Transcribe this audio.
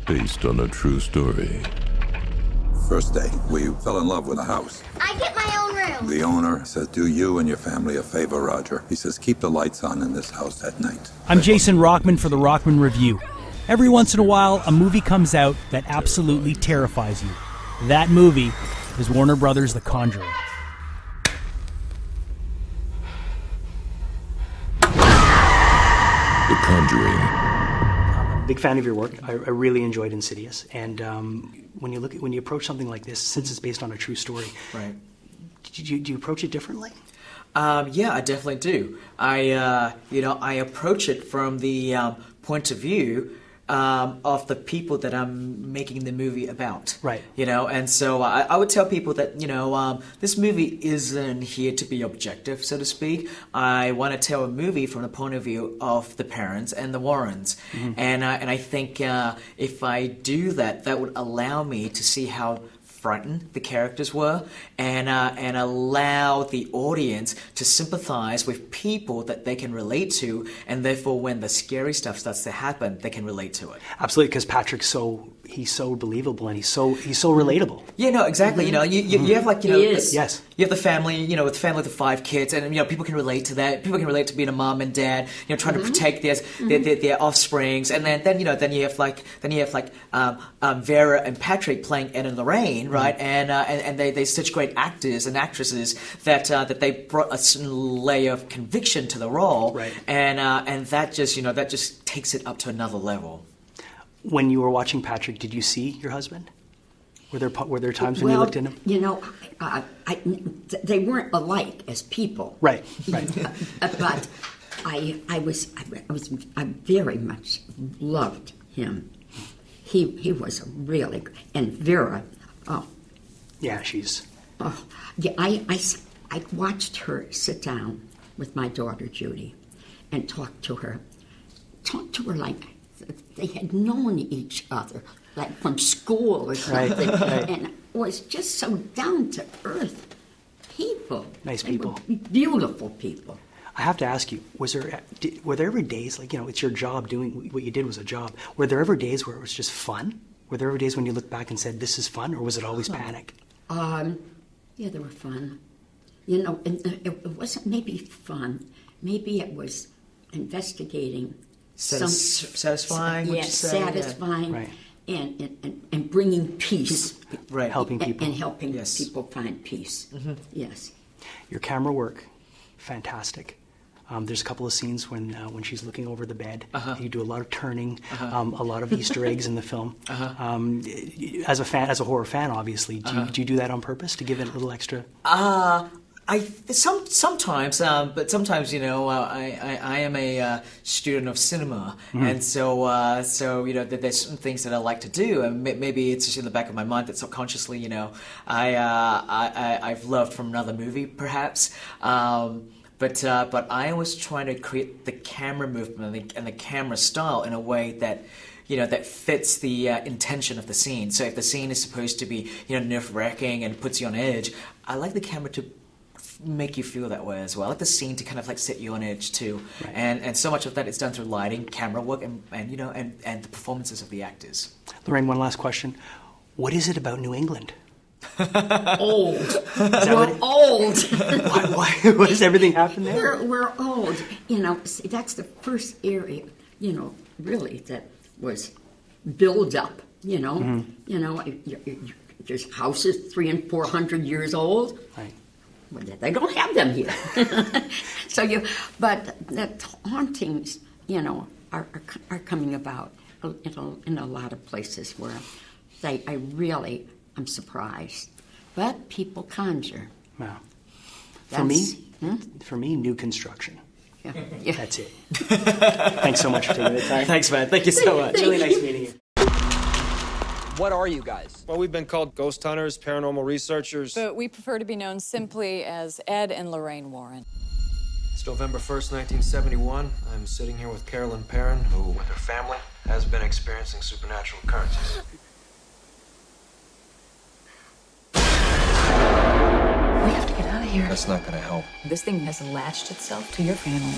Based on a true story. First day, we fell in love with a house. I get my own room. The owner says, do you and your family a favor, Roger. He says, keep the lights on in this house at night. I'm Jason Rockman for the Rockman Review. Every once in a while, a movie comes out that absolutely terrifies you. That movie is Warner Brothers' The Conjuring. The Conjuring. Big fan of your work. I really enjoyed Insidious. And when you approach something like this, since it's based on a true story, right? Do you approach it differently? Yeah, I definitely do. I approach it from the point of view of the people that I'm making the movie about. Right. And so I would tell people that, this movie isn't here to be objective, so to speak. I want to tell a movie from the point of view of the parents and the Warrens. Mm-hmm. And I think if I do that, that would allow me to see how frightened the characters were, and allow the audience to sympathize with people that they can relate to, and therefore when the scary stuff starts to happen, they can relate to it. Absolutely, because Patrick's he's so believable and he's so relatable. Yeah, no, exactly. Mm-hmm. You have yes. You have the family, with the family with the 5 kids, and people can relate to that. People can relate to being a mom and dad, trying to protect their offsprings, and then you have Vera and Patrick playing Ed and Lorraine, right? And they're such great actors and actresses that they brought a certain layer of conviction to the role, right? And that just takes it up to another level. When you were watching Patrick, did you see your husband? Were there times when you looked at him? They weren't alike as people. Right. But I very much loved him. He was really, and Vera. Oh. Yeah, she's. Oh, yeah. I watched her sit down with my daughter Judy, and talk to her like they had known each other, like from school or something, right. And it was just so down to earth people. Nice people. Beautiful people. I have to ask you, were there ever days, it's your job, doing what you did was a job, were there ever days where it was just fun? Were there ever days when you look back and said, this is fun, or was it always panic? Yeah, they were fun. And it wasn't maybe fun. Maybe it was investigating. Satisfying? Yes, satisfying. Right. And bringing peace. Right. Helping people. And helping people find peace. Mm-hmm. Yes. Your camera work, fantastic. There's a couple of scenes when she's looking over the bed. You do a lot of turning, a lot of Easter eggs in the film. As a horror fan, obviously, do you do that on purpose to give it a little extra? Sometimes, but sometimes, I am a student of cinema, and so there's some things that I like to do, and maybe it's just in the back of my mind that subconsciously, I've loved from another movie, perhaps. But I was trying to create the camera movement and the camera style in a way that, that fits the intention of the scene. So if the scene is supposed to be, nerve-wracking and puts you on edge, I like the camera to make you feel that way as well. I like the scene to kind of set you on edge too. Right. And so much of that is done through lighting, camera work, and the performances of the actors. Lorraine, one last question. What is it about New England? Old. We're old. Why? What does everything happen there? We're old. See, that's the first area, really that was built up. There's houses 300 and 400 years old. Right. Well, they don't have them here. But the hauntings, are coming about in a lot of places where I'm surprised. But people conjure. Wow. For me, new construction. Yeah. That's it. Thanks so much for taking the time. Thanks, man. Thank you so much. Really nice meeting you. What are you guys? Well, we've been called ghost hunters, paranormal researchers. But we prefer to be known simply as Ed and Lorraine Warren. It's November 1st, 1971. I'm sitting here with Carolyn Perrin, who, with her family, has been experiencing supernatural occurrences. We have to get out of here. That's not gonna help. This thing has latched itself to your family.